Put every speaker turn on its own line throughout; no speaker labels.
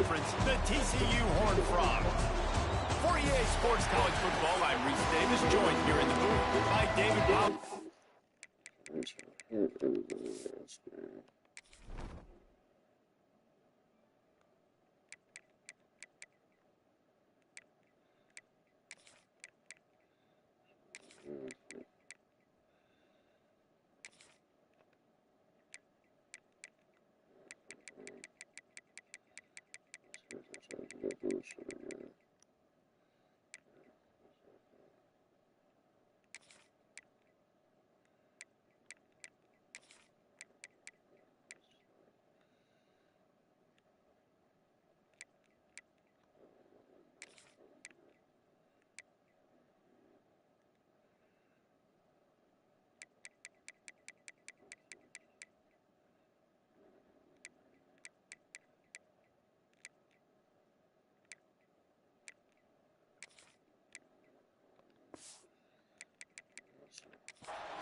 Conference, the TCU Horned Frogs. For EA Sports College Football, I'm Reese Davis, joined here in the booth by David Powell.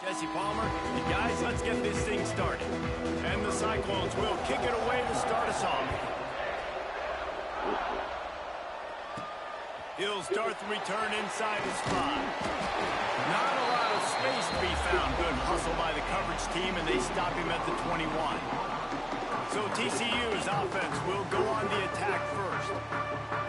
Jesse Palmer, and guys, let's get this thing started. And the Cyclones will kick it away to start us off. He'll start the return inside his spot. Not a lot of space to be found. Good hustle by the coverage team, and they stop him at the 21. So TCU's offense will go on the attack first.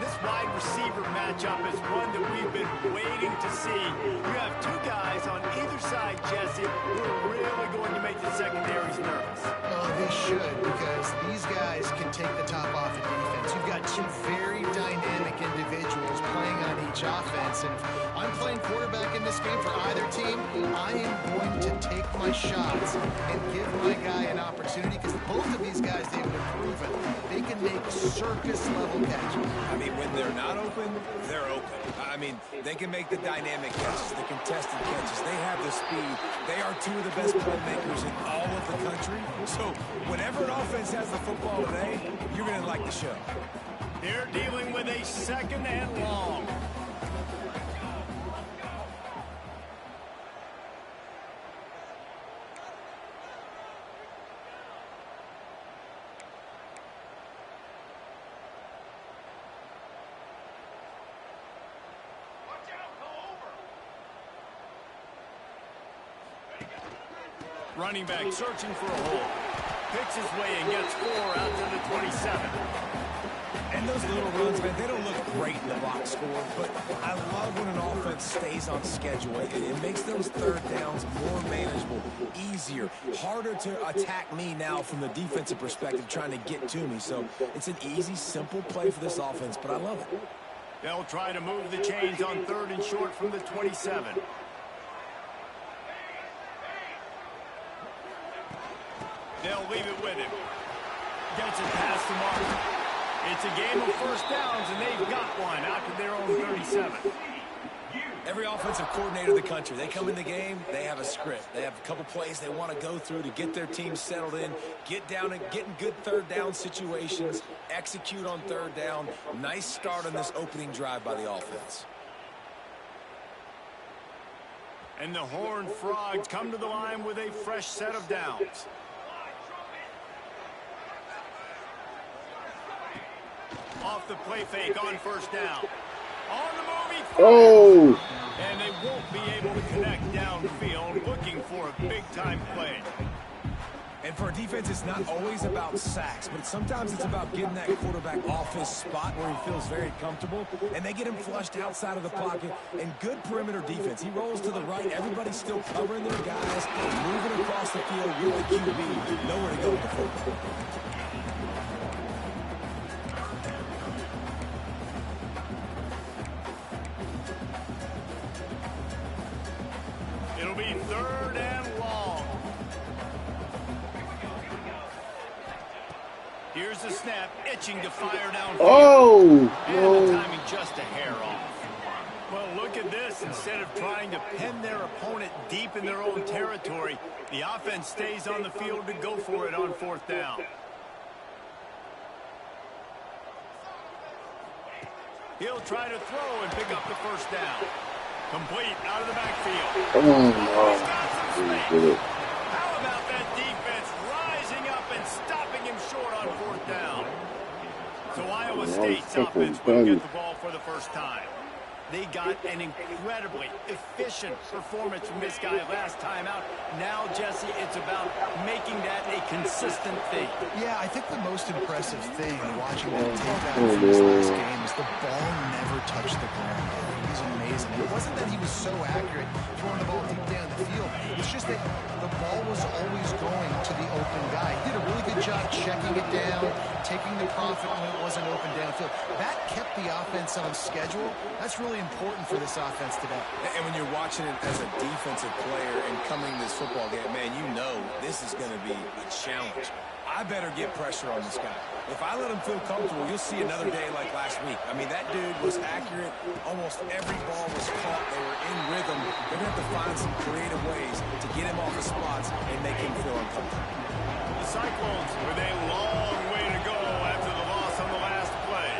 This wide receiver matchup is one that we've been waiting to see. You have two guys on either side, Jesse, who are really going to make the secondaries nervous.
Oh, they should, because these guys can take the top off of defense. You've got two very dynamic individuals playing on each offense, and if I'm playing quarterback in this game for either team, I am going to take my shots and give my guy an opportunity, because both of these guys, they've been proven they can make circus-level catches.
I mean, when they're not open, they're open. I mean, they can make the dynamic catches, the contested catches. They have the speed. They are two of the best playmakers in all of the country. So whenever an offense has the football today, you're going to like the show.
They're dealing with a second and long. Running back searching for a hole. Picks his way and gets 4 out to the 27.
And those little runs, man, they don't look great in the box score, but I love when an offense stays on schedule. It makes those third downs more manageable, easier, harder to attack me now from the defensive perspective trying to get to me. So it's an easy, simple play for this offense, but I love it.
They'll try to move the chains on 3rd and short from the 27. They'll leave it with him. Gets it past the mark. It's a game of first downs, and they've got one out to their own 37.
Every offensive coordinator in the country, they come in the game, they have a script. They have a couple plays they want to go through to get their team settled in, get down and get in good third down situations, execute on third down. Nice start on this opening drive by the offense.
And the Horned Frogs come to the line with a fresh set of downs. Off the play fake on first down. On the move,
Oh!
And they won't be able to connect downfield, looking for a big-time play.
And for a defense, it's not always about sacks, but sometimes it's about getting that quarterback off his spot where he feels very comfortable, and they get him flushed outside of the pocket. And good perimeter defense. He rolls to the right. Everybody's still covering their guys, moving across the field with the QB. Nowhere to go with the football.
It'll be 3rd and long. Here's the snap, itching to fire downfield.
Oh!
And the timing just a hair off. Well, look at this. Instead of trying to pin their opponent deep in their own territory, the offense stays on the field to go for it on 4th down. He'll try to throw and pick up the first down. Complete out of the backfield.
Oh, no.
He's got some space. How about that defense rising up and stopping him short on 4th down? So Iowa State's offense will get the ball for the first time. They got an incredibly efficient performance from this guy last time out. Now, Jesse, it's about making that a consistent thing.
Yeah, I think the most impressive thing watching that tape out from this last game is the ball never touched the ground. He's amazing. It wasn't that he was so accurate throwing the ball deep down the field. It's just that the ball was always going to the open guy. He did a really good job checking it down, taking the profit when it wasn't open downfield. That kept the offense on schedule. That's really important for this offense today.
And when you're watching it as a defensive player and coming to this football game, man, you know this is going to be a challenge. I better get pressure on this guy. If I let him feel comfortable, you'll see another day like last week. I mean, that dude was accurate. Almost every ball was caught. They were in rhythm. They're going to have to find some creative ways to get him off his spots and make him feel uncomfortable.
The Cyclones with a long way to go after the loss on the last play.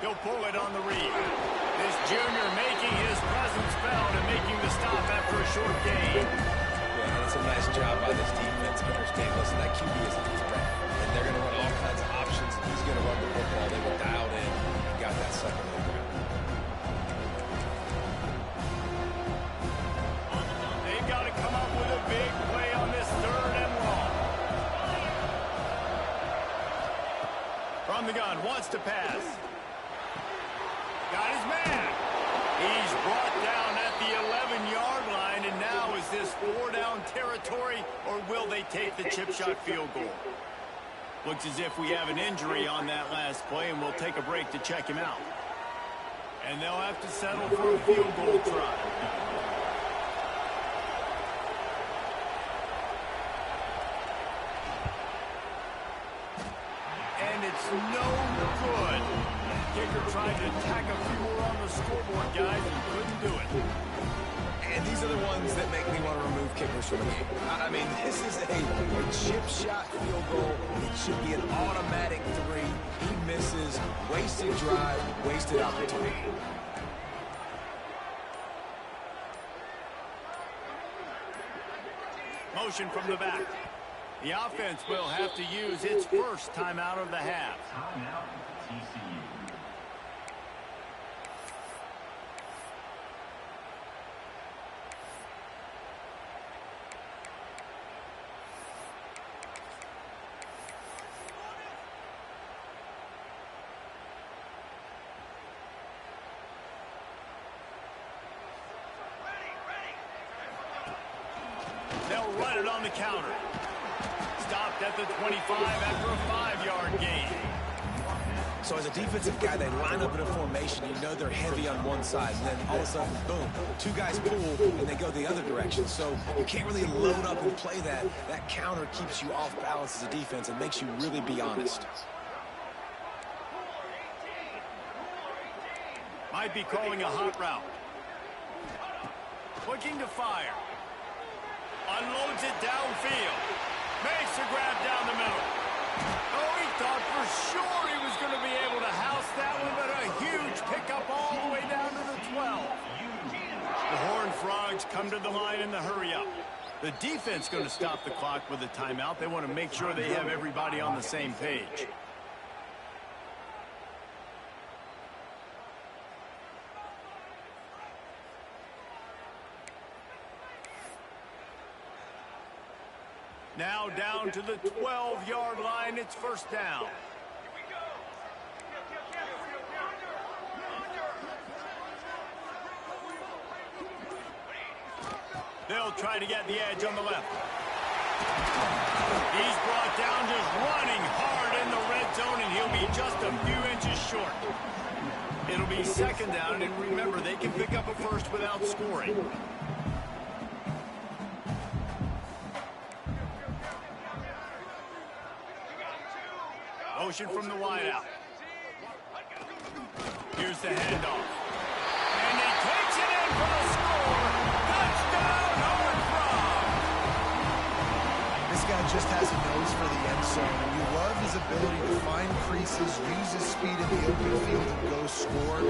He'll pull it on the read. This junior making his presence felt and making the stop after a short gain.
Yeah, it's a nice job by this defense to understand, listen, that QB is a threat. And they're going to run all kinds of options. He's going to run the football. They were dialed in and got that second one down.
They've got to come up with a big play on this 3rd and long. From the gun, wants to pass. Got his man. He's brought down at the 11-yard line, and now is this 4-down territory, or will they take the chip shot field goal? Looks as if we have an injury on that last play, and we'll take a break to check him out. And they'll have to settle for a field goal try. And it's no good. Kicker tried to tack a few more on the scoreboard, guys, and couldn't do it.
And these are the ones that make me want to remove kickers from the game. I mean, this is a chip shot field goal. It should be an automatic 3. He misses. Wasted drive, wasted opportunity.
Motion from the back. The offense will have to use its first timeout of the half.
Timeout, TCU.
They'll run it on the counter. Stopped at the 25 after a 5-yard gain.
So as a defensive guy, they line up in a formation. You know they're heavy on one side. And then all of a sudden, boom, 2 guys pull, and they go the other direction. So you can't really load up and play that. That counter keeps you off balance as a defense and makes you really be honest.
Might be calling a hot route. Looking to fire. Unloads it downfield. Makes a grab down the middle. Oh, he thought for sure he was going to be able to house that one, but a huge pickup all the way down to the 12. The Horned Frogs come to the line in the hurry-up. The defense going to stop the clock with a timeout. They want to make sure they have everybody on the same page. Now down to the 12-yard line. It's first down. They'll try to get the edge on the left. He's brought down just running hard in the red zone, and he'll be just a few inches short. It'll be second down, and remember, they can pick up a first without scoring. Motion from the wideout. Here's the handoff. And he takes it in for the score. Touchdown, Horned Frogs.
This guy just has a nose for the end zone, and you love his ability to find creases, use his speed in the open field, and go score.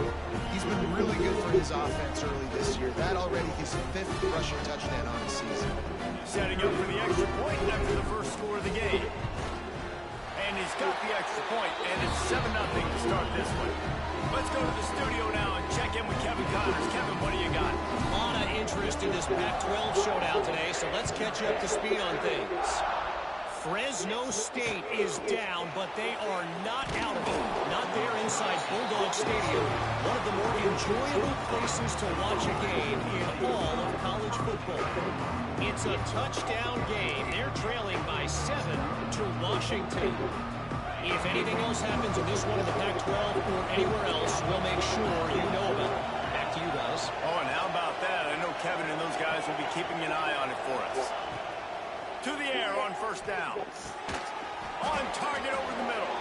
He's been really good for his offense early this year. That already his 5th rushing touchdown on the season.
Setting up for the extra point after the first score of the game. he's got the extra point, and it's 7-0 to start this one. Let's go to the studio now and check in with Kevin Connors. Kevin, what do you got?
A lot of interest in this Pac-12 showdown today, so let's catch you up to speed on things. Fresno State is down, but they are not out of it. Not there inside Bulldog Stadium, one of the more enjoyable places to watch a game in all of college football. It's a touchdown game. They're trailing by 7 to Washington. If anything else happens in this one in the Pac-12 or anywhere else, we'll make sure you know about it. Back to you guys.
Oh, and how about that? I know Kevin and those guys will be keeping an eye on it for us. To the air on first down. On target over the middle.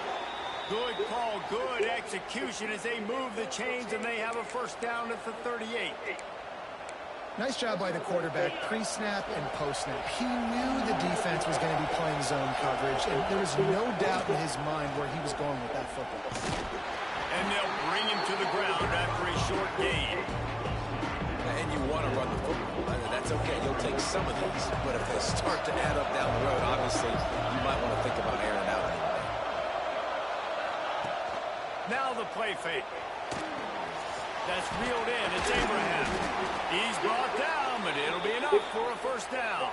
Good call, good execution as they move the chains, and they have a first down at the 38.
Nice job by the quarterback, pre-snap and post-snap. He knew the defense was going to be playing zone coverage, and there was no doubt in his mind where he was going with that football.
And they'll bring him to the ground after a short gain.
And you want to run the football. That's okay. You'll take some of these, but if they start to add up down the road, obviously, you might want to think about airing out a little bit.
Now the play fake. That's reeled in. It's Abraham. He's brought down, but it'll be enough for a first down.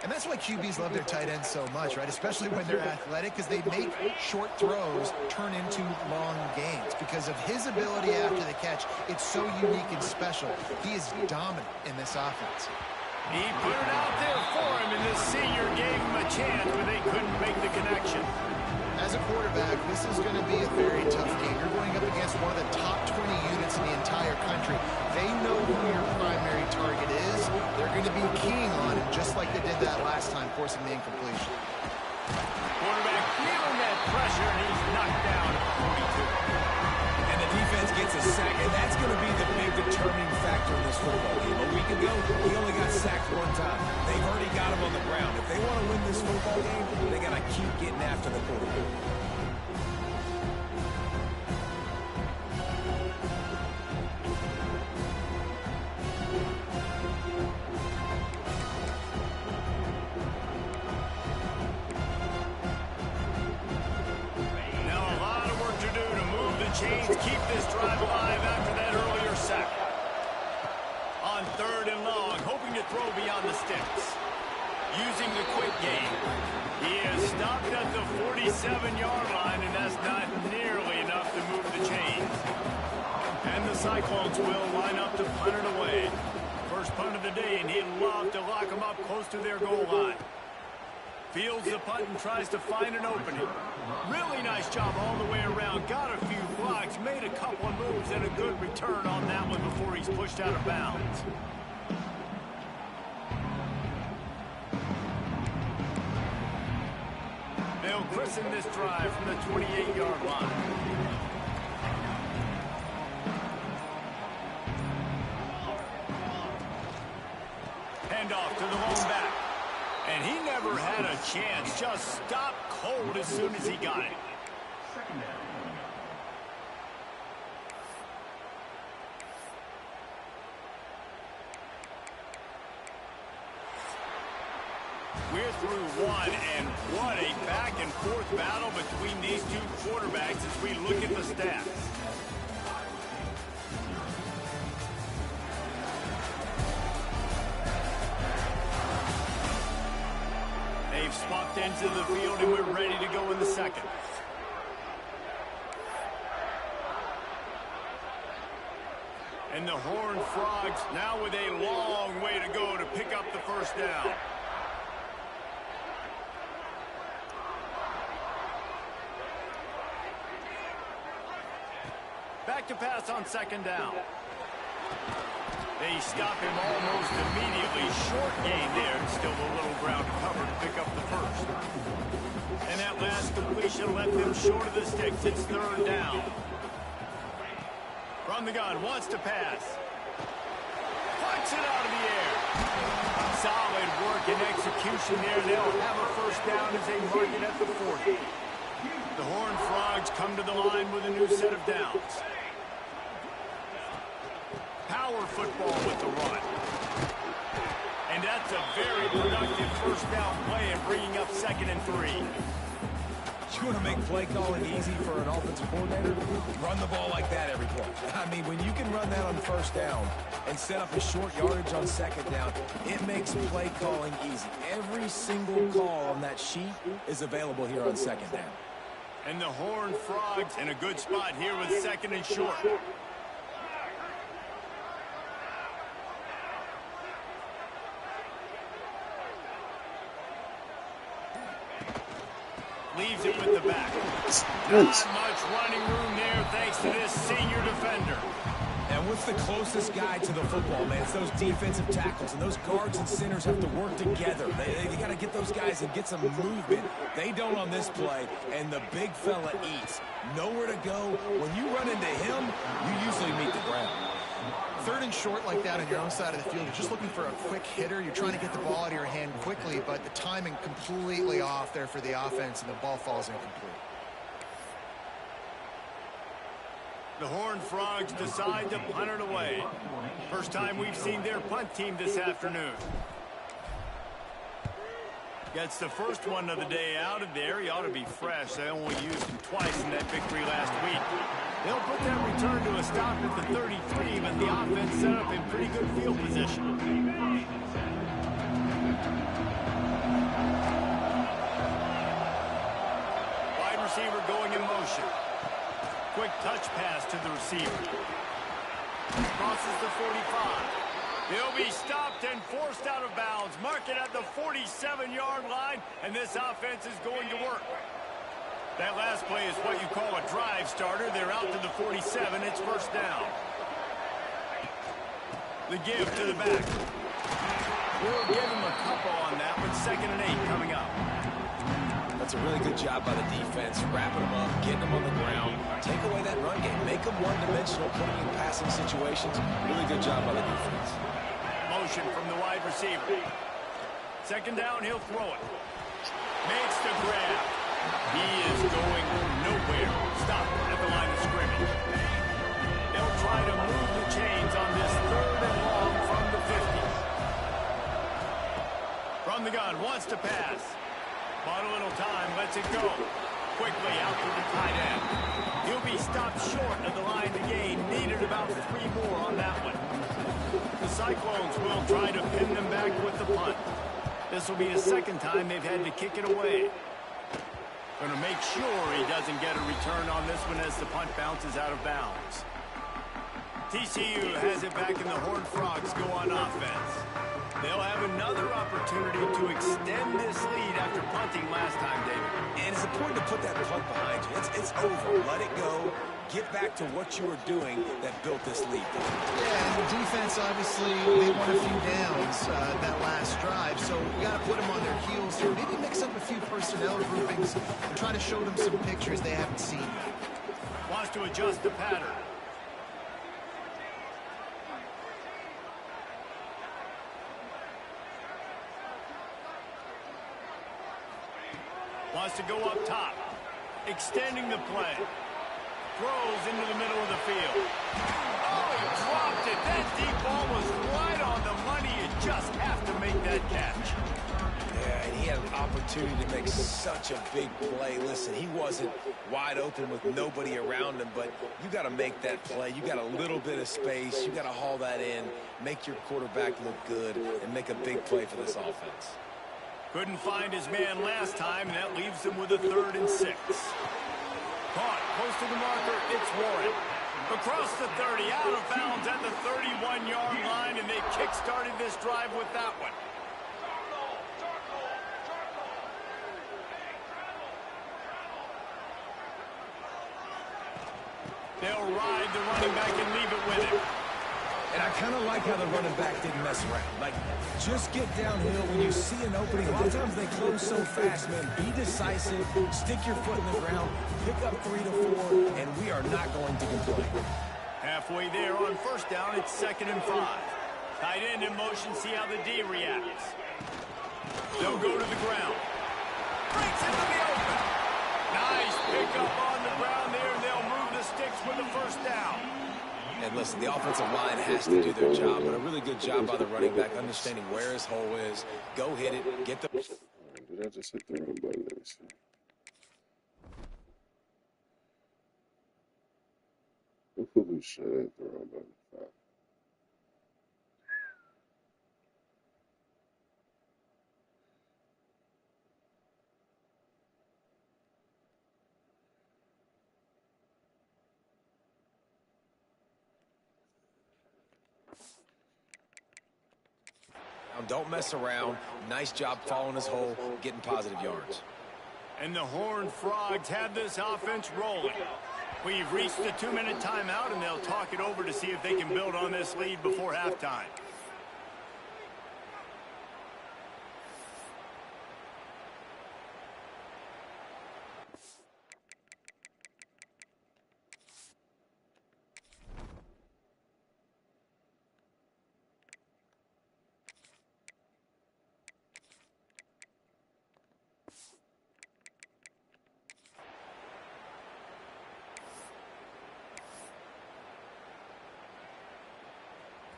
And that's why QBs love their tight ends so much, right? Especially when they're athletic, because they make short throws turn into long gains. Because of his ability after the catch, it's so unique and special. He is dominant in this offense.
He put it out there for him, and this senior gave him a chance, but they couldn't make the connection.
As a quarterback, this is going to be a very tough game. You're going up against one of the top 20 units in the entire country. They know who your primary target is. They're going to be keying on him, just like they did that last time, forcing the incompletion.
Quarterback feeling that pressure, and he's knocked down at the 42.
And the defense gets a sack, and that's going to be the big determining factor in this football game. A week ago, he only got sacked one time. They've already got him on the ground. If they want to win this football game, they got to keep getting after the quarterback.
Chains keep this drive alive after that earlier sack. On third and long, hoping to throw beyond the sticks. Using the quick game. He is stopped at the 47-yard line, and that's not nearly enough to move the chains. And the Cyclones will line up to punt it away. First punt of the day, and he'd love to lock them up close to their goal line. Fields the punt and tries to find an opening. Really nice job all the way around. Got a few blocks, made a couple of moves, and a good return on that one before he's pushed out of bounds. They'll christen this drive from the 28-yard line. Handoff to the lone back. And he never had a chance. Just stopped cold as soon as he got it. We're through one, and what a back-and-forth battle between these two quarterbacks as we look at the stats. They've swapped ends of the field, and we're ready to go in the second. And the Horned Frogs now with a long way to go to pick up the first down. Back to pass on second down. They stop him almost immediately. Short gain there, and still a little ground to cover to pick up the first. And that last completion left them short of the sticks. It's third down. From the gun, wants to pass. Punch it out of the air. Solid work and execution there. They'll have a first down as they mark it at the 40. The Horned Frogs come to the line with a new set of downs. Power football with the run. And that's a very productive first down play and bringing up 2nd and 3.
You want to make play calling easy for an offensive coordinator? Run the ball like that every play. I mean, when you can run that on first down and set up a short yardage on second down, it makes play calling easy. Every single call on that sheet is available here on second down.
And the Horned Frogs in a good spot here with second and short. Leaves it with the back. Not much running room there thanks to this senior defender.
And what's the closest guy to the football, man? It's those defensive tackles, and those guards and centers have to work together. They got to get those guys and get some movement. They don't on this play, and the big fella eats. Nowhere to go. When you run into him, you usually meet the ground.
Third and short like that on your own side of the field, you're just looking for a quick hitter. You're trying to get the ball out of your hand quickly, but the timing completely off there for the offense, and the ball falls incomplete.
The Horned Frogs decide to punt it away. First time we've seen their punt team this afternoon. Gets the first one of the day out of there. He ought to be fresh. They only used him twice in that victory last week. They'll put that return to a stop at the 33, but the offense set up in pretty good field position. Wide receiver going in motion. Quick touch pass to the receiver. Crosses the 45. He'll be stopped and forced out of bounds. Mark it at the 47-yard line, and this offense is going to work. That last play is what you call a drive starter. They're out to the 47. It's first down. The give to the back. We'll give him a couple on that one. 2nd and 8 coming up.
That's a really good job by the defense, wrapping them up, getting them on the ground. Take away that run game. Make them one-dimensional, putting in passing situations. Really good job by the defense.
Motion from the wide receiver. 2nd down, he'll throw it. Makes the grab. He is going nowhere. Stop at the line of scrimmage. They'll try to move the chains on this 3rd and long from the 50. From the gun, wants to pass. Bought a little time, lets it go. Quickly out to the tight end. He'll be stopped short of the line to gain. Needed about 3 more on that one. The Cyclones will try to pin them back with the punt. This will be the 2nd time they've had to kick it away. Going to make sure he doesn't get a return on this one as the punt bounces out of bounds. TCU has it back, and the Horned Frogs go on offense. They'll have another opportunity to extend this lead after punting last time, David.
And it's important to put that punt behind you. It's over. Let it go. Get back to what you were doing that built this lead.
Yeah, and the defense, obviously, they won a few downs that last drive, so we got to put them on their heels here. Maybe mix up a few personnel groupings and try to show them some pictures they haven't seen.
Wants to adjust the pattern. Wants to go up top. Extending the play. Throws into the middle of the field. Oh, he dropped it. That deep ball was right on the money. You just have to make that catch.
Yeah, and he had an opportunity to make such a big play. Listen, he wasn't wide open with nobody around him, but you got to make that play. You got a little bit of space. You got to haul that in, make your quarterback look good, and make a big play for this offense.
Couldn't find his man last time, and that leaves him with a 3rd and 6. Caught, close to the marker, it's Warren. Across the 30, out of bounds at the 31-yard line, and they kick-started this drive with that one. They'll ride the running back and leave it with him.
And I kind of like how the running back didn't mess around. Like, just get downhill when you see an opening. A lot of times they close so fast, man. Be decisive, stick your foot in the ground, pick up 3 to 4, and we are not going to complain.
Halfway there on first down, it's 2nd and 5. Tight end in motion, see how the D reacts. They'll go to the ground. Breaks into the open. Nice pickup on the ground there, and they'll move the sticks with the first down.
And listen, the offensive line has to do their job, but a really good job by the running back, understanding where his hole is. Go hit it, get the...
Did I just hit the wrong button? Let me see. Shit, throw that.
Don't mess around. Nice job following his hole, getting positive yards.
And the Horned Frogs have this offense rolling. We've reached the 2-minute timeout, and they'll talk it over to see if they can build on this lead before halftime.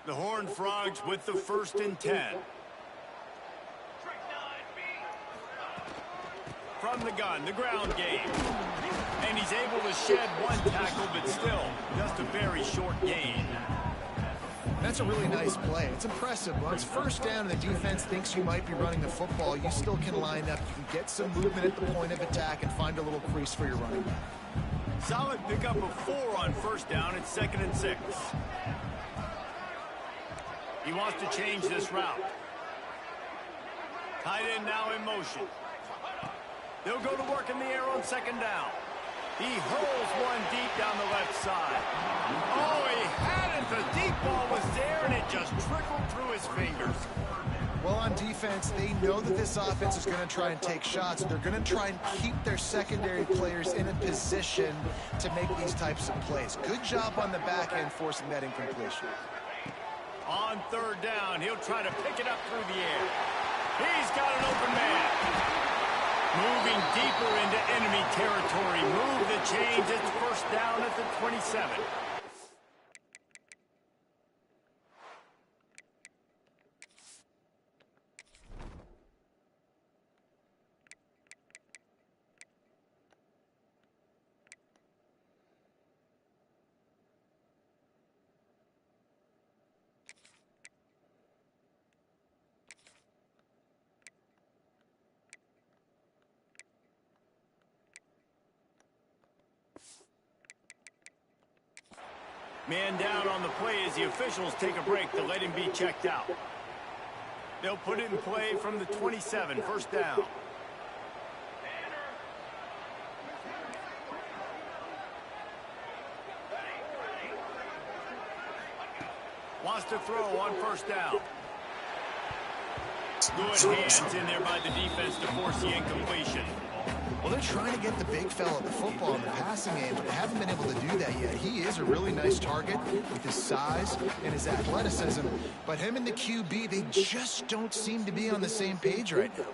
The Horned Frogs with the 1st and 10. From the gun, the ground game. And he's able to shed one tackle, but still, just a very short gain.
That's a really nice play. It's impressive. Once first down and the defense thinks you might be running the football, you still can line up. You can get some movement at the point of attack and find a little crease for your running back.
Solid pickup of 4 on first down. It's 2nd and 6. He wants to change this route. Tight end now in motion. They'll go to work in the air on 2nd down. He hurls one deep down the left side. Oh, he had it. The deep ball was there, and it just trickled through his fingers.
Well, on defense, they know that this offense is going to try and take shots, and they're going to try and keep their secondary players in a position to make these types of plays. Good job on the back end forcing that incompletion.
On 3rd down, he'll try to pick it up through the air. He's got an open man. Moving deeper into enemy territory. Move the chains. It's 1st down at the 27. Man down on the play as the officials take a break to let him be checked out. They'll put it in play from the 27, 1st down. Wants to throw on 1st down. Good hands in there by the defense to force the incompletion.
Well, they're trying to get the big fella the football in the passing game, but they haven't been able to do that yet. He is a really nice target with his size and his athleticism, but him and the QB, they just don't seem to be on the same page right now.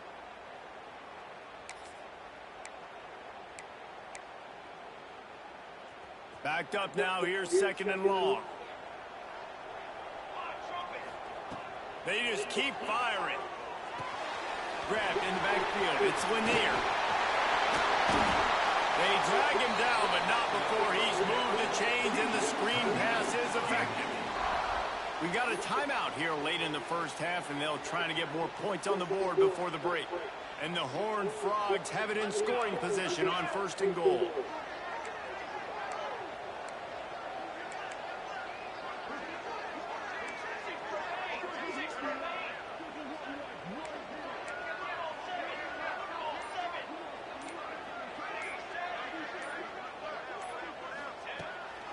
Backed up now, here's 2nd and long. They just keep firing. Grabbed in the backfield, it's Lanier. They drag him down, but not before he's moved the chains, and the screen pass is effective. We got a timeout here late in the 1st half, and they'll try to get more points on the board before the break. And the Horned Frogs have it in scoring position on 1st and goal.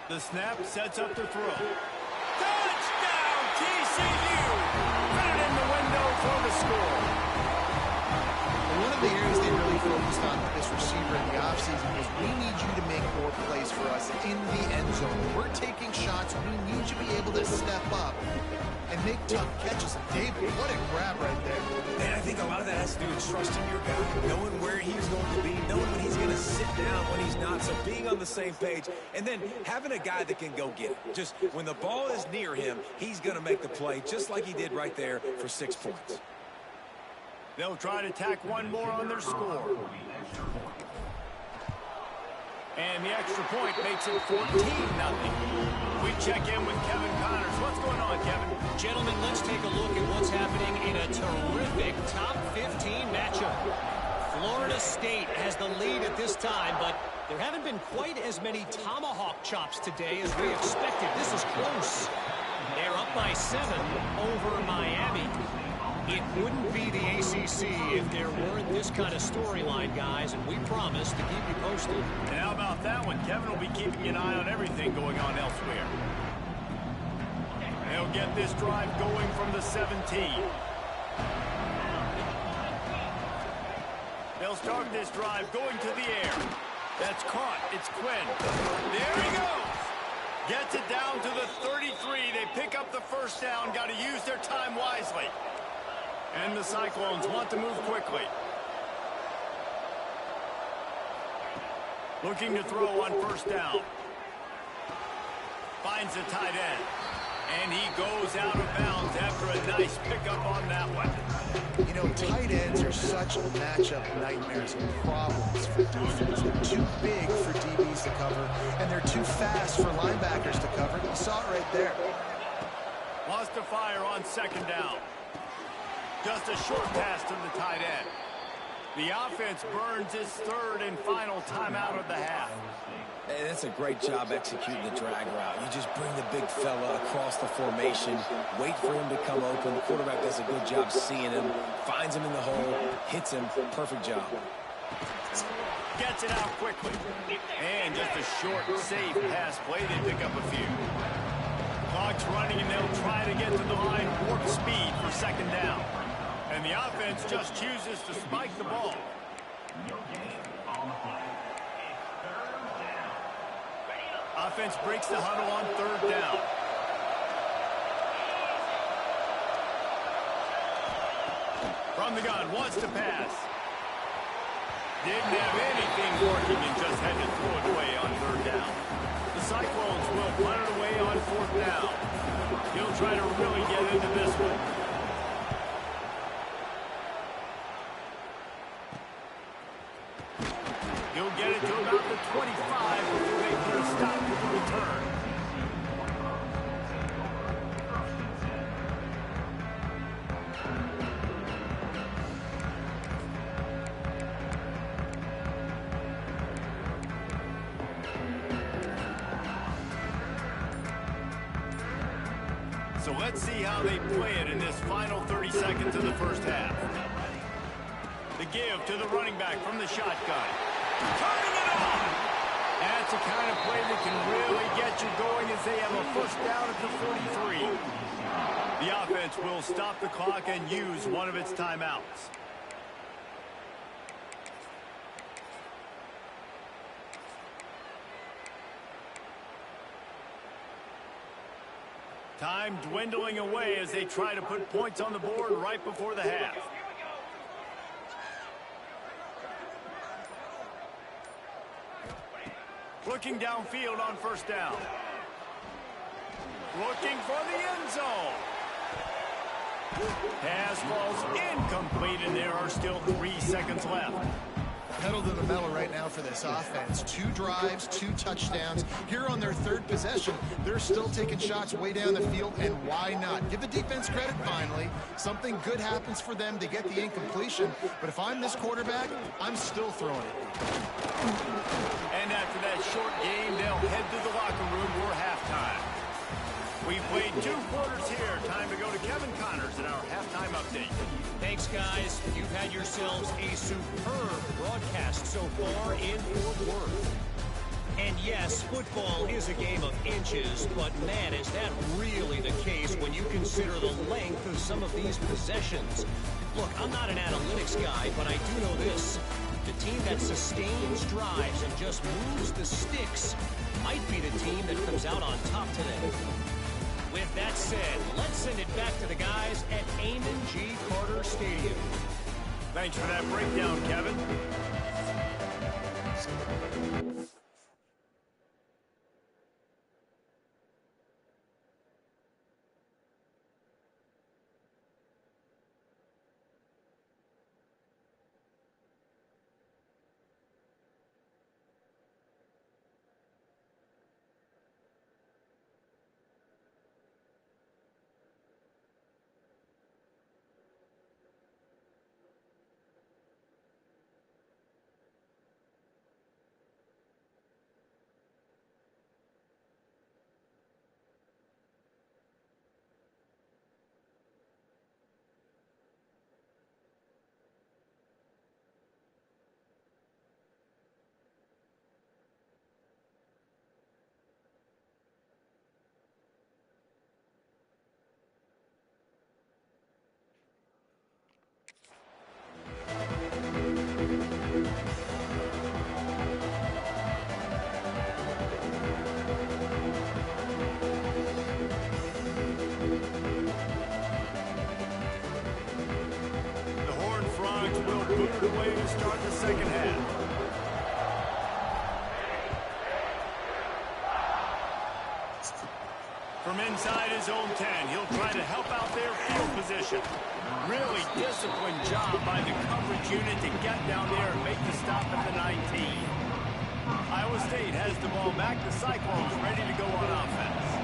The snap sets up the throw. Touchdown, TCU! Put it in the window for the score.
One of the areas they really focused on with this receiver in the offseason was we need you to make more plays for us in the end zone. When we're taking shots, we need you to be able to step up and make tough catches. And David, what a grab right there.
And I think a lot of that has to do with trusting your guy, knowing where he's going to be, knowing when he's going to sit down, when he's not, so being on the same page, and then having a guy that can go get it. Just when the ball is near him, he's going to make the play, just like he did right there for 6 points.
They'll try to tack one more on their score. And the extra point makes it 14-0. We check in with Kevin Connors. What's going on, Kevin?
Gentlemen, let's take a look at what's happening in a terrific top 15 matchup. Florida State has the lead at this time, but there haven't been quite as many tomahawk chops today as we expected. This is close. They're up by 7 over Miami. It wouldn't be the ACC if there weren't this kind of storyline, guys, and we promise to keep you posted.
And how about that one? Kevin will be keeping an eye on everything going on elsewhere. They'll get this drive going from the 17. They'll start this drive going to the air. That's caught. It's Quinn. There he goes. Gets it down to the 33. They pick up the first down. Got to use their time wisely. And the Cyclones want to move quickly. Looking to throw on first down. Finds the tight end. And he goes out of bounds after a nice pickup on that one.
You know, tight ends are such matchup nightmares and problems for defense. They're too big for DBs to cover, and they're too fast for linebackers to cover. You saw it right there.
Lost to fire on second down. Just a short pass to the tight end. The offense burns its third and final timeout of the half.
Hey, that's a great job executing the drag route. You just bring the big fella across the formation, wait for him to come open. The quarterback does a good job seeing him, finds him in the hole, hits him. Perfect job.
Gets it out quickly. And just a short, safe pass play. They pick up a few. Clock's running, and they'll try to get to the line warp speed for second down. And the offense just chooses to spike the ball. Offense breaks the huddle on third down. From the gun, wants to pass. Didn't have anything working and just had to throw it away on third down. The Cyclones will punt it away on fourth down. He'll try to really get into this one. He'll get it to about the 25 before they put a stop to the return. So let's see how they play it in this final 30 seconds of the first half. The give to the running back from the shotgun. Turning it on! That's the kind of play that can really get you going as they have a first down at the 43. The offense will stop the clock and use one of its timeouts. Time dwindling away as they try to put points on the board right before the half. Looking downfield on first down. Looking for the end zone. Pass falls incomplete, and there are still 3 seconds left.
Pedal to the metal right now for this offense. 2 drives, 2 touchdowns. Here on their third possession, they're still taking shots way down the field, and why not? Give the defense credit finally. Something good happens for them to get the incompletion, but if I'm this quarterback, I'm still throwing it.
And after that short game, they'll head to the locker room for halftime. We've played 2 quarters here. Time to go to Kevin Connors in our halftime update.
Thanks, guys. You've had yourselves a superb broadcast so far in Fort Worth. And yes, football is a game of inches, but man, is that really the case when you consider the length of some of these possessions. Look, I'm not an analytics guy, but I do know this. The team that sustains drives and just moves the sticks might be the team that comes out on top today. With that said, let's send it back to the guys at Amon G. Carter Stadium.
Thanks for that breakdown, Kevin. second half. From inside his own 10, he'll try to help out their field position. Really disciplined job by the coverage unit to get down there and make the stop at the 19. Iowa State has the ball back. The Cyclones ready to go on offense.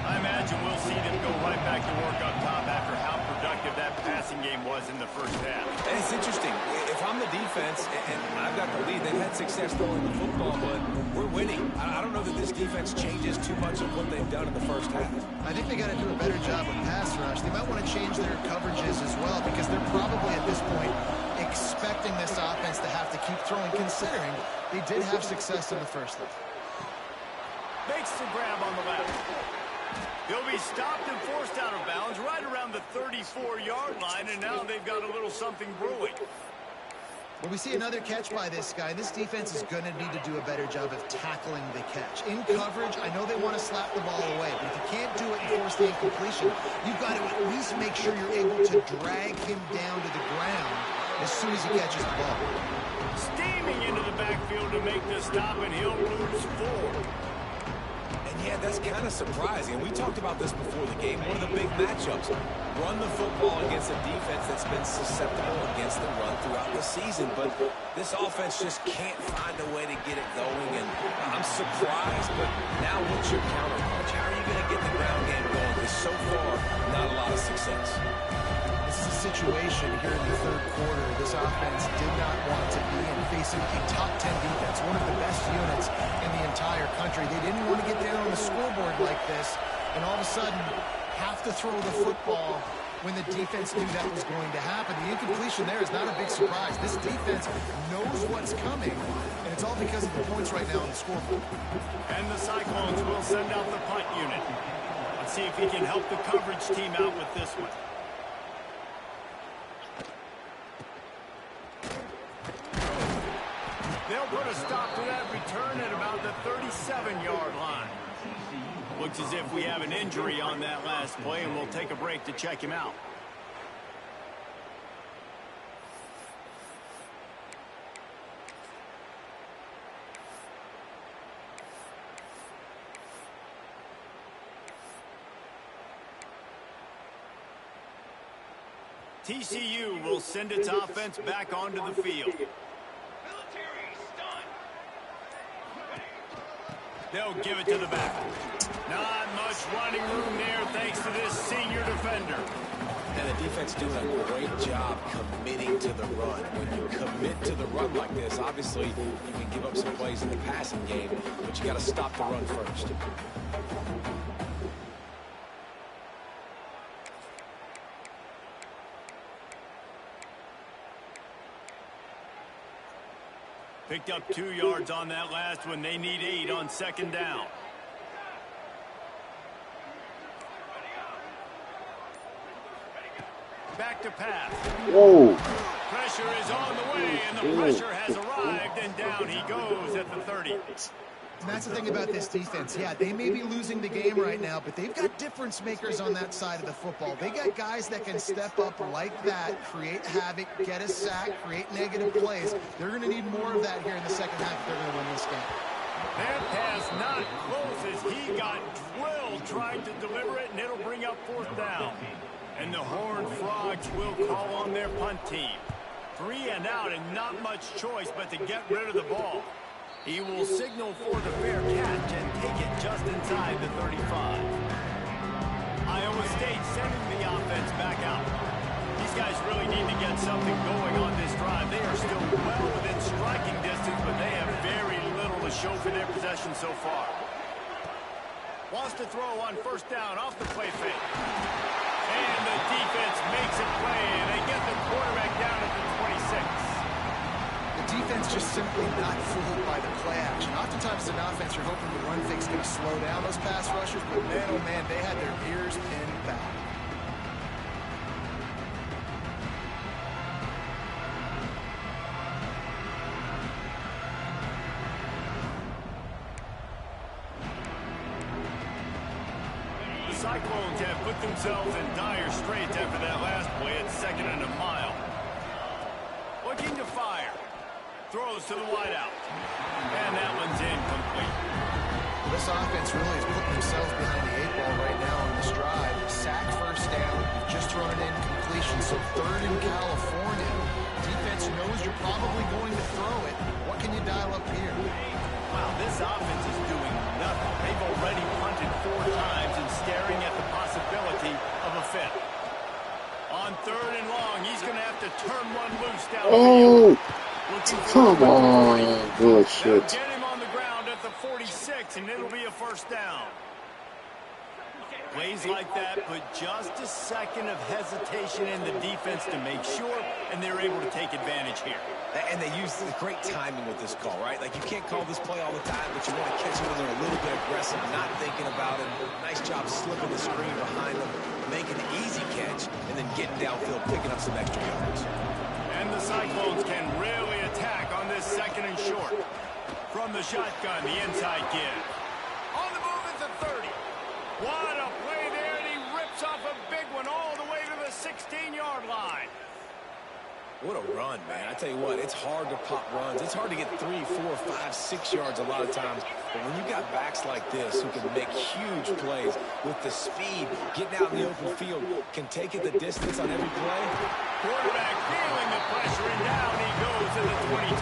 I imagine we'll see them go right back to work up top after how productive that passing game was in the first half.
And it's interesting. If I'm the defense and I've got the lead, they've had success throwing the football, but we're winning. I don't know that this defense changes too much of what they've done in the first half.
I think they got to do a better job with pass rush. They might want to change their coverages as well because they're probably at this point expecting this offense to have to keep throwing, considering they did have success in the first half.
Makes the grab on the left. He'll be stopped and forced out of bounds right around the 34-yard line, and now they've got a little something brewing.
Well, we see another catch by this guy. This defense is going to need to do a better job of tackling the catch. In coverage, I know they want to slap the ball away, but if you can't do it and force the incompletion, you've got to at least make sure you're able to drag him down to the ground as soon as he catches the ball.
Steaming into the backfield to make the stop, and he'll lose 4.
Yeah, that's kind of surprising. We talked about this before the game. One of the big matchups. Run the football against a defense that's been susceptible against the run throughout the season. But this offense just can't find a way to get it going. And I'm surprised, but now what's your counterpunch? How are you going to get the ground game going? Because so far, not a lot of success.
This is a situation here in the third quarter this offense did not want to be in, facing a top 10 defense, one of the best units in the entire country. They didn't want to get down on the scoreboard like this and all of a sudden have to throw the football when the defense knew that was going to happen. The incompletion there is not a big surprise. This defense knows what's coming, and it's all because of the points right now on the scoreboard.
And the Cyclones will send out the punt unit. Let's see if he can help the coverage team out with this one. They'll put a stop to that return at about the 37-yard line. Looks as if we have an injury on that last play, and we'll take a break to check him out. TCU will send its offense back onto the field. They'll give it to the back. Not much running room there thanks to this senior defender.
And the defense doing a great job committing to the run. When you commit to the run like this, obviously you can give up some plays in the passing game, but you got to stop the run first.
Picked up 2 yards on that last one. They need 8 on second down. Back to pass.
Whoa.
Pressure is on the way, and the pressure has arrived, and down he goes at the 30.
And that's the thing about this defense. Yeah, they may be losing the game right now, but they've got difference makers on that side of the football. They got guys that can step up like that, create havoc, get a sack, create negative plays. They're going to need more of that here in the second half if they're going to win this game.
That pass not close as he got drilled trying to deliver it, and it'll bring up 4th down. And the Horned Frogs will call on their punt team. 3 and out, and not much choice but to get rid of the ball. He will signal for the fair catch and take it just inside the 35. Iowa State sending the offense back out. These guys really need to get something going on this drive. They are still well within striking distance, but they have very little to show for their possession so far. Wants to throw on 1st down off the play fake. And the defense makes a play, and they get the quarterback down at the 26.
Defense just simply not fooled by the play action. Oftentimes, as an offense, you're hoping the run fake's going to slow down those pass rushers, but man, oh man, they had their ears pinned back.
The Cyclones have put themselves in dire straits after that last play at 2nd and a mile. Looking to fire. Throws to the wideout. And that one's incomplete.
This offense really is putting themselves behind the 8 ball right now on this drive. Sack first down. You've just thrown it in completion. So 3rd in California. Defense knows you're probably going to throw it. What can you dial up here?
Wow, this offense is doing nothing. They've already punted 4 times and staring at the possibility of a 5th. On 3rd and long, he's going to have to turn one loose downfield.
Come on, bullshit.
Get him on the ground at the 46, and it'll be a first down. Plays like that put just a second of hesitation in the defense to make sure, and they're able to take advantage here.
And they use the great timing with this call, right? Like, you can't call this play all the time, but you want to catch them when they're a little bit aggressive, not thinking about it. Nice job slipping the screen behind them, making an easy catch, and then getting downfield, picking up some extra yards.
And the Cyclones can really attack on this 2nd and short. From the shotgun, the inside give. On the move at the 30. What a play there, and he rips off a big one all the way to the 16-yard line.
What a run, man. I tell you what, it's hard to pop runs. It's hard to get 3, 4, 5, 6 yards a lot of times. But when you got backs like this who can make huge plays with the speed, getting out in the open field, can take it the distance on every play.
Quarterback feeling the pressure, and down he goes to the 22.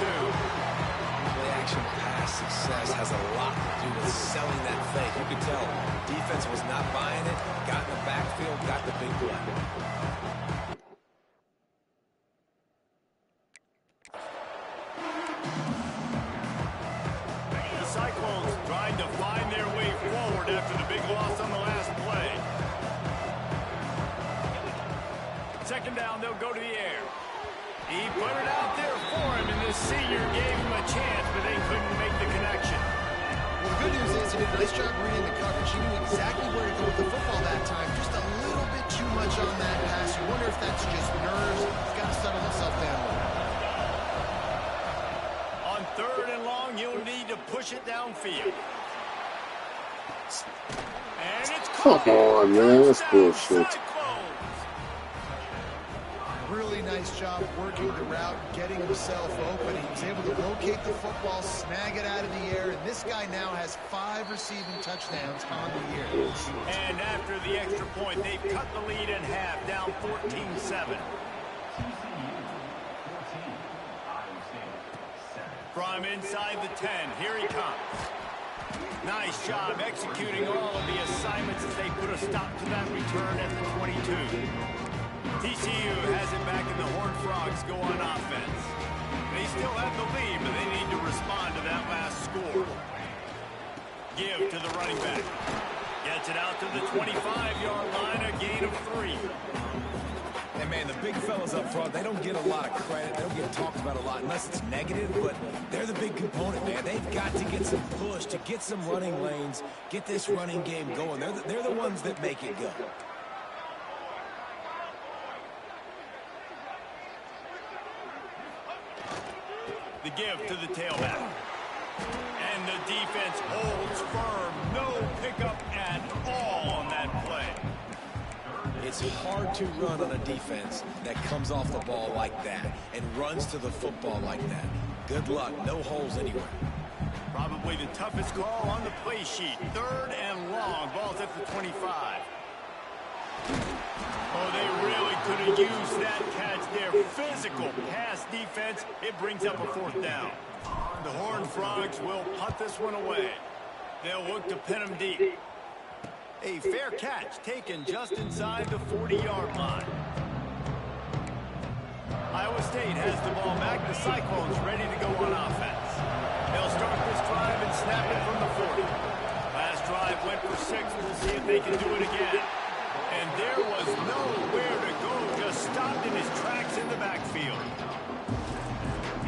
Play-action pass success has a lot to do with selling that fake. You can tell defense was not buying it, got in the backfield, got the big play.
Cyclones trying to find their way forward after the big loss on the last play. 2nd down, they'll go to the air. He put it out there for him, and this senior gave him a chance, but they couldn't make the connection.
Well, the good news is he did a nice job reading the coverage. He knew exactly where to go with the football that time. Just a little bit too much on that pass. You wonder if that's just nerves. He's got to settle himself down a little.
On 3rd and long, you'll need to push it downfield. And it's
Come on, man. That's bullshit.
Really nice job working the route, getting himself open. He was able to locate the football, snag it out of the air, and this guy now has 5 receiving touchdowns on the year.
And after the extra point, they've cut the lead in half, down 14-7.
TCU 14, Iowa State 7.
From inside the 10, here he comes. Nice job executing all of the assignments as they put a stop to that return at the 22. TCU has it back and the Horned Frogs go on offense. They still have the lead, but they need to respond to that last score. Give to the running back. Gets it out to the 25-yard line, a gain of 3.
And, man, the big fellas up front, they don't get a lot of credit. They don't get talked about a lot unless it's negative, but they're the big component, man. They've got to get some push, to get some running lanes, get this running game going. They're the ones that make it go.
The give to the tailback. And the defense holds firm. No pickup at all on that play.
It's hard to run on a defense that comes off the ball like that and runs to the football like that. Good luck. No holes anywhere.
Probably the toughest call on the play sheet. 3rd and long. Ball's at the 25. Oh, they really could have used that catch there. Physical pass defense. It brings up a 4th down. The Horned Frogs will punt this one away. They'll look to pin him deep. A fair catch taken just inside the 40-yard line. Iowa State has the ball back. The Cyclones ready to go on offense. They'll start this drive and snap it from the 40. Last drive went for 6. We'll see if they can do it again. And there was nowhere to go, just stopped in his tracks in the backfield.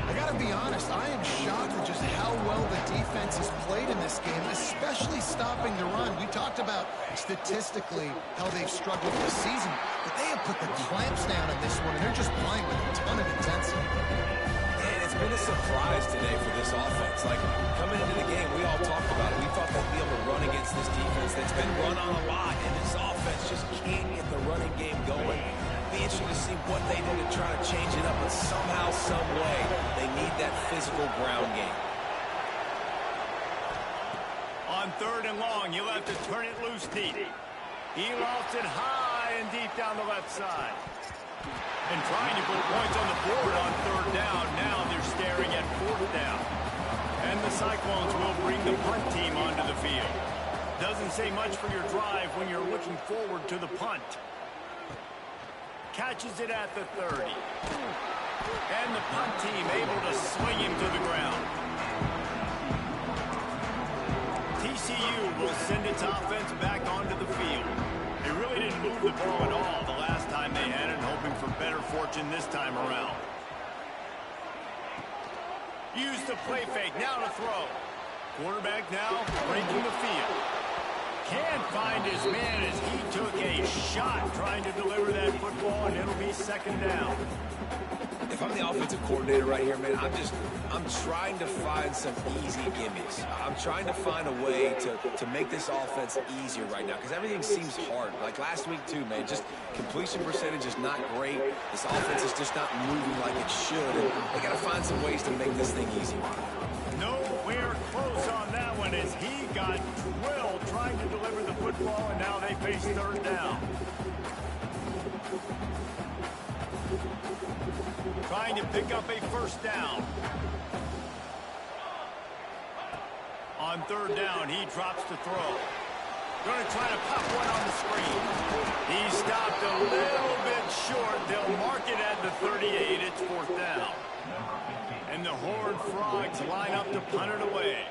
I got to be honest, I am shocked at just how well the defense has played in this game, especially stopping the run. We talked about statistically how they've struggled this season, but they have put the clamps down on this one, and they're just playing with a ton of intensity.
And it's been a surprise today for this offense. Like, coming into the game, we all talked about it. We thought they'd be able to run against this defense that's been run on a lot, and this offense just can't get the running game going. Be interesting to see what they do to try to change it up, but somehow, some way, they need that physical ground game.
On 3rd and long, you'll have to turn it loose deep. He lofts it high and deep down the left side. And trying to put points on the board on 3rd down. Now they're staring at 4th down. And the Cyclones will bring the punt team onto the field. Doesn't say much for your drive when you're looking forward to the punt. Catches it at the 30. And the punt team able to swing him to the ground. TCU will send its offense back onto the field. They really didn't move the ball at all the last time they had it, hoping for better fortune this time around. Use the play fake, now to throw. Quarterback now breaking the field. Can't find his man as he took a shot trying to deliver that football, and it'll be 2nd down.
If I'm the offensive coordinator right here, man, I'm trying to find some easy gimmies. I'm trying to find a way to make this offense easier right now because everything seems hard. Like last week, too, man, just completion percentage is not great. This offense is just not moving like it should. And they got to find some ways to make this thing easy.
Nowhere close on that one as he got drilled trying to deliver the football, and now they face 3rd down. Trying to pick up a 1st down. On 3rd down, he drops to throw. Going to try to pop one on the screen. He stopped a little bit short. They'll mark it at the 38. It's 4th down. And the Horned Frogs line up to punt it away.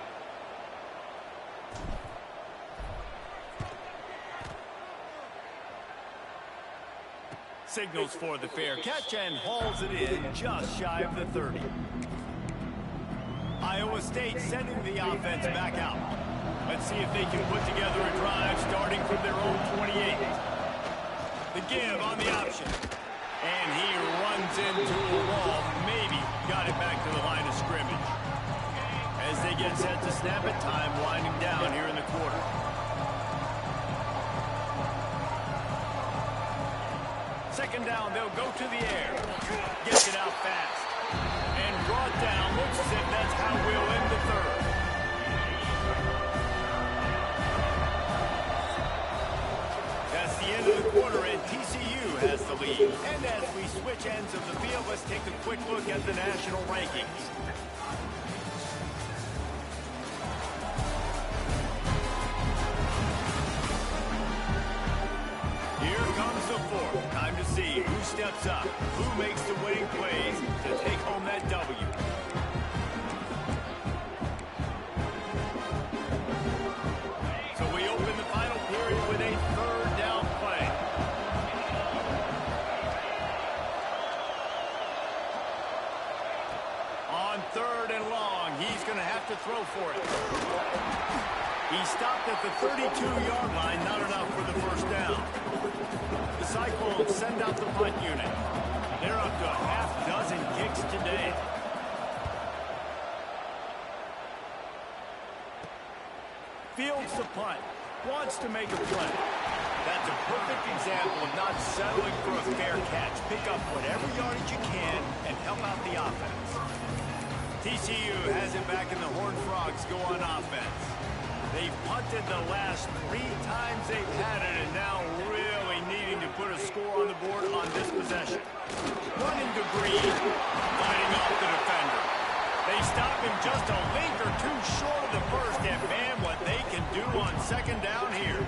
Signals for the fair catch and hauls it in just shy of the 30. Iowa State sending the offense back out. Let's see if they can put together a drive starting from their own 28. The give on the option. And he runs into a wall. Maybe got it back to the line of scrimmage. As they get set to snap it, time winding down here in the quarter. Second down, they'll go to the air. Gets it out fast. And brought down. Looks as if that's how we'll end the 3rd. That's the end of the quarter, and TCU has the lead. And as we switch ends of the field, let's take a quick look at the national rankings. Here comes the 4th. Time to see who steps up, who makes the winning plays to take home that W. So we open the final period with a 3rd down play. On 3rd and long, he's going to have to throw for it. He stopped at the 32-yard line, not enough for the 1st down. The Cyclones send out the punt unit. They're up to a half-dozen kicks today. Fields the punt. Wants to make a play. That's a perfect example of not settling for a fair catch. Pick up whatever yardage you can and help out the offense. TCU has it back and the Horned Frogs go on offense. They've punted the last 3 times they've had it, and now really needing to put a score on the board on this possession. Running to Green, fighting off the defender. They stop him just a link or 2 short of the 1st, and man, what they can do on 2nd down here.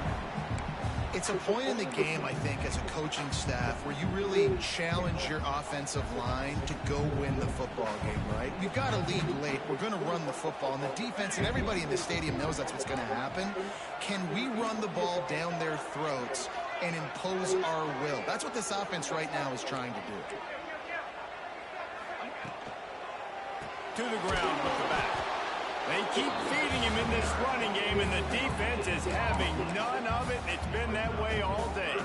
It's a point in the game, I think, as a coaching staff where you really challenge your offensive line to go win the football game, right? We've got a lead late. We're going to run the football, and the defense and everybody in the stadium knows that's what's going to happen. Can we run the ball down their throats and impose our will? That's what this offense right now is trying to do.
To the ground with the back. They keep feeding him in this running game, and the defense is having none of it. It's been that way all day.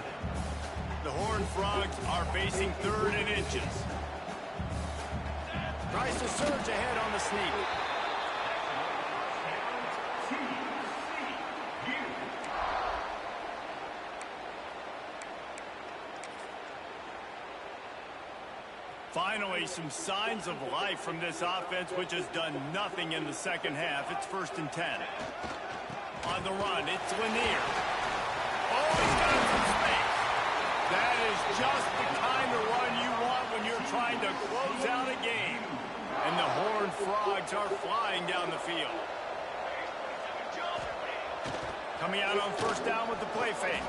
The Horned Frogs are facing 3rd and inches. Tries to surge ahead on the sneak. Finally, some signs of life from this offense, which has done nothing in the second half. It's 1st and 10. On the run, it's Lanier. Oh, he's got some space. That is just the kind of run you want when you're trying to close out a game. And the Horned Frogs are flying down the field. Coming out on 1st down with the play fake.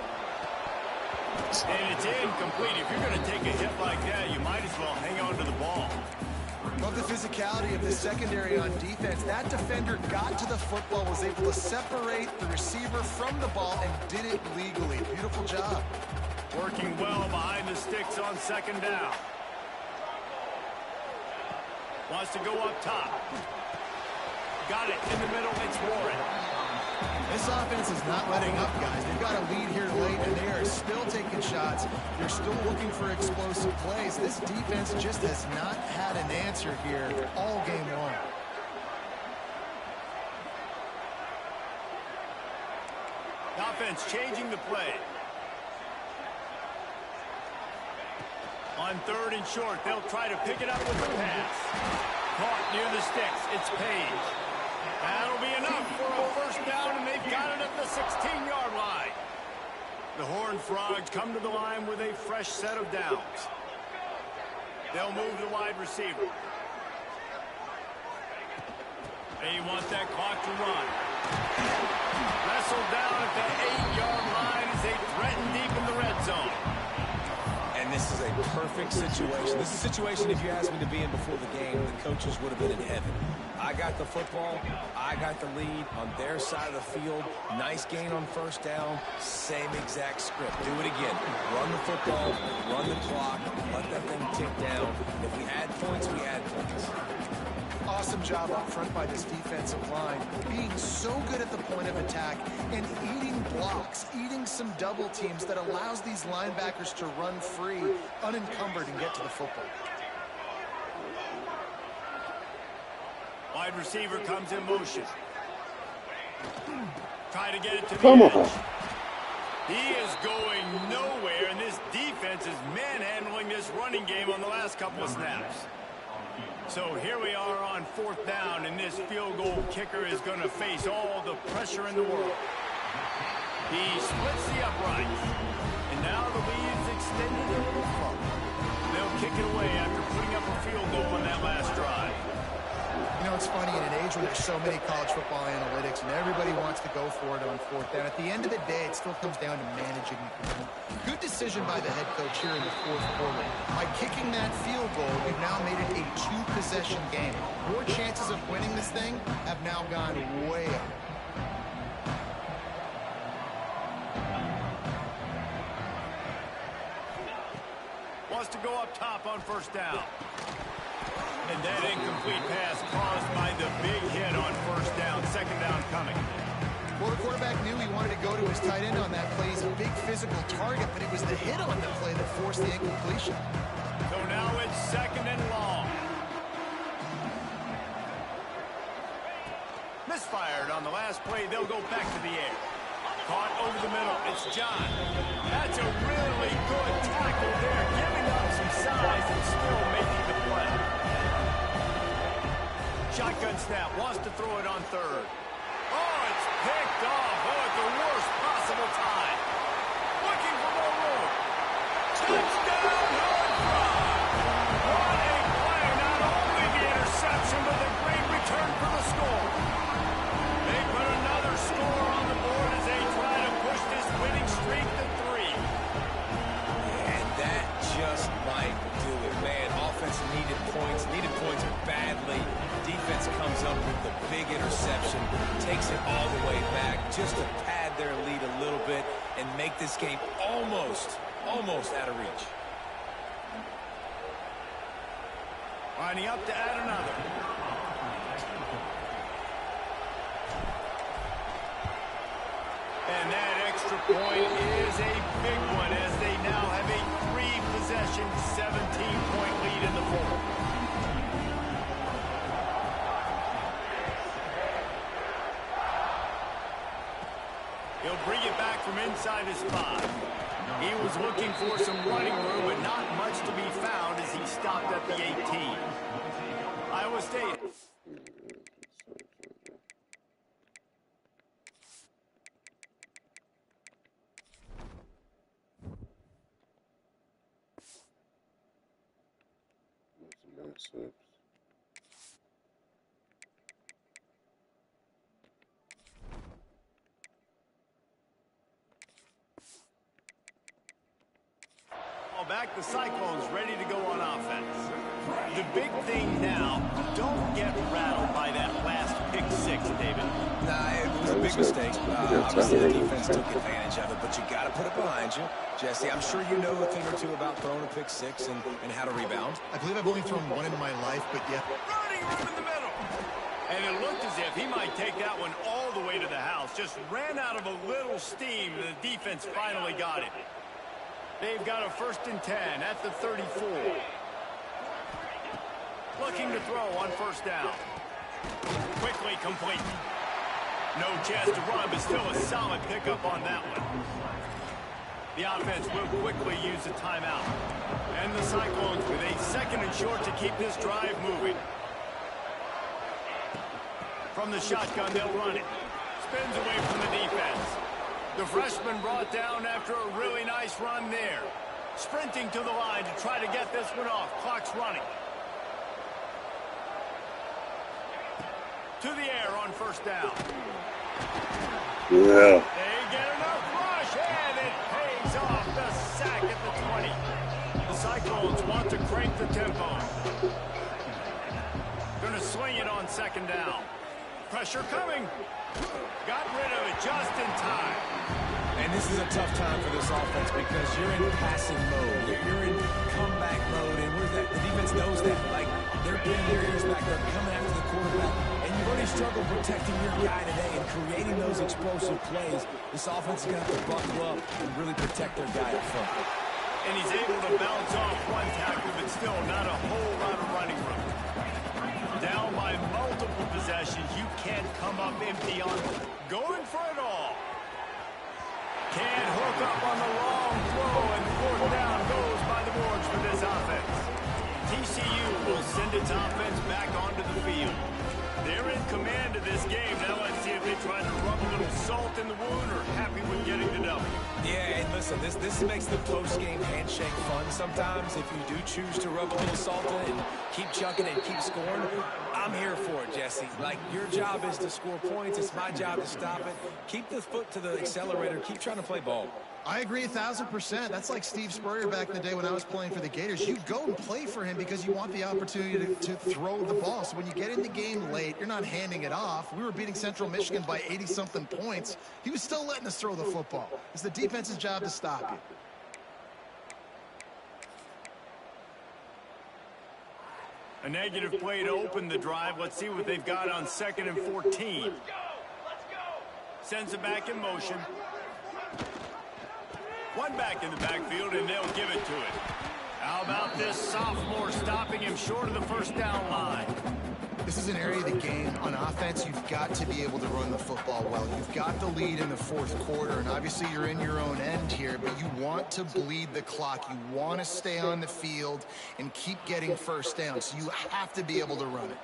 And it's incomplete. If you're going to take a hit like that, you might as well hang on to the ball.
Love the physicality of the secondary on defense. That defender got to the football, was able to separate the receiver from the ball, and did it legally. Beautiful job.
Working well behind the sticks on 2nd down. Wants to go up top. Got it in the middle. It's Warren.
This offense is not letting up, guys. They've got a lead here late, and they are still taking shots. They're still looking for explosive plays. This defense just has not had an answer here all game long.
The offense changing the play. On 3rd and short, they'll try to pick it up with the pass. Caught near the sticks. It's Page. That'll be enough for a 1st down, and they've got it at the 16-yard line. The Horned Frogs come to the line with a fresh set of downs. They'll move the wide receiver. They want that clock to run. Wrestled down at the 8-yard line as they threaten deep in the red zone.
And this is a perfect situation. This is a situation, if you asked me to be in before the game, the coaches would have been in heaven. I got the football. I got the lead on their side of the field. Nice gain on 1st down. Same exact script. Do it again. Run the football. Run the clock. Let that thing tick down. If we add points, we add points.
Awesome job up front by this defensive line, being so good at the point of attack and eating blocks, eating some double teams that allows these linebackers to run free, unencumbered, and get to the football.
Wide receiver comes in motion. Try to get it to the
Come
edge.
on.
He is going nowhere, and this defense is manhandling this running game on the last couple of snaps. So here we are on 4th down, and this field goal kicker is going to face all the pressure in the world. He splits the uprights, and now the lead's extended a little further. They'll kick it away after putting up a field goal on that last drive.
You know, it's funny, in an age where there's so many college football analytics and everybody wants to go for it on 4th down, at the end of the day, it still comes down to managing the game. Good decision by the head coach here in the 4th quarter. By kicking that field goal, we've now made it a 2-possession game. Your chances of winning this thing have now gone way up.
Wants to go up top on 1st down. And that incomplete pass caused by the big hit on 1st down. 2nd down coming.
Well, the quarterback knew he wanted to go to his tight end on that play. He's a big physical target, but it was the hit on the play that forced the incompletion.
So now it's 2nd and long. Misfired on the last play. They'll go back to the air. Caught over the middle. It's John. That's a really good tackle there, giving up some size and still making the play. Shotgun snap. Wants to throw it on 3rd. Oh, it's picked off. Oh, at the worst possible time. Looking for more room. Touchdown, Horned Frogs. What a play. Not only the interception, but the great return for the score. They put another score on the board as they try to push this winning streak to 3.
And that just might do it, man. Offense needed points badly. Defense comes up with the big interception, takes it all the way back just to pad their lead a little bit and make this game almost out of reach.
Lining up to add another. And that extra point is a big one as they now have a 3-possession, 17-point lead in the 4th. He'll bring it back from inside his 5. He was looking for some running room, but not much to be found as he stopped at the 18. Iowa State. Back, the Cyclones ready to go on offense. The big thing now, don't get rattled by that last pick six, David.
Nah, it was a big mistake. Obviously, the defense took advantage of it, but you got to put it behind you. Jesse, I'm sure you know a thing or two about throwing a pick six and how to rebound.
I believe I've only thrown one in my life, but yeah.
Running room in the middle. And it looked as if he might take that one all the way to the house. Just ran out of a little steam, and the defense finally got it. They've got a 1st and 10 at the 34. Looking to throw on 1st down. Quickly complete. No chance to run, but still a solid pickup on that one. The offense will quickly use a timeout. And the Cyclones with a 2nd and short to keep this drive moving. From the shotgun, they'll run it. Spins away from the defense. The freshman brought down after a really nice run there. Sprinting to the line to try to get this one off. Clock's running. To the air on 1st down.
Yeah.
They get enough rush, and it pays off. The sack at the 20. The Cyclones want to crank the tempo. Going to swing it on 2nd down. Pressure coming. Got rid of it just in time.
And this is a tough time for this offense because you're in passing mode. You're in comeback mode, and the defense knows that. Like, they're getting their ears back. They're coming after the quarterback. And you've already struggled protecting your guy today and creating those explosive plays. This offense is going to have to buckle up and really protect their guy up front.
And he's able to bounce off one tackle, but still not a whole lot of running room. Down by multiple possessions, you can't come up empty on going for it all. Can't hook up on the long throw, and 4th down goes by the boards for this offense. TCU will send its offense back onto the field. They're in command of this game. Now let's see if they try to rub a little salt in the wound or happy with getting the W.
Yeah, and listen, this makes the post-game handshake fun sometimes. If you do choose to rub a little salt in and keep chucking and keep scoring, I'm here for it, Jesse. Like, your job is to score points. It's my job to stop it. Keep the foot to the accelerator. Keep trying to play ball.
I agree 1,000%. That's like Steve Spurrier back in the day when I was playing for the Gators. You go and play for him because you want the opportunity to throw the ball. So when you get in the game late, you're not handing it off. We were beating Central Michigan by 80-something points. He was still letting us throw the football. It's the defense's job to stop you.
A negative play to open the drive. Let's see what they've got on 2nd and 14. Sends it back in motion. One back in the backfield, and they'll give it to it. How about this sophomore stopping him short of the 1st down line?
This is an area of the game. On offense, you've got to be able to run the football well. You've got the lead in the 4th quarter, and obviously you're in your own end here, but you want to bleed the clock. You want to stay on the field and keep getting 1st down, so you have to be able to run it.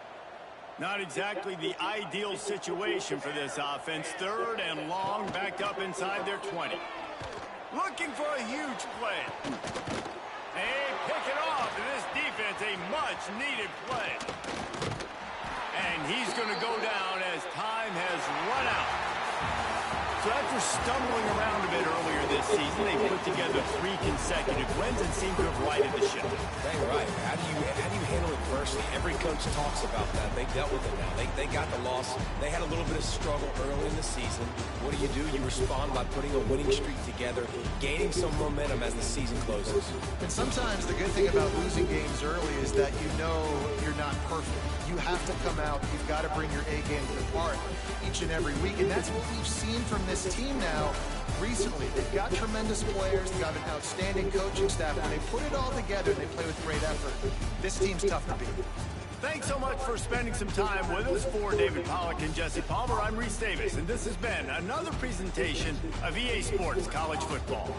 Not exactly the ideal situation for this offense. 3rd and long, backed up inside their 20. Looking for a huge play. They pick it off, and this defense, a much-needed play. And he's going to go down as time has run out. So after stumbling around a bit earlier this season, they put together 3 consecutive wins and seem to have righted the ship.
Dang right. How do you handle adversity? Every coach talks about that. They dealt with it now. They got the loss. They had a little bit of struggle early in the season. What do? You respond by putting a winning streak together, gaining some momentum as the season closes.
And sometimes the good thing about losing games early is that you know you're not perfect. You have to come out. You've got to bring your A game to the park each and every week. And that's what we've seen from this team now recently. They've got tremendous players. They've got an outstanding coaching staff. When they put it all together, they play with great effort. This team's tough to beat.
Thanks so much for spending some time with us. For David Pollack and Jesse Palmer, I'm Reese Davis, and this has been another presentation of EA Sports College Football.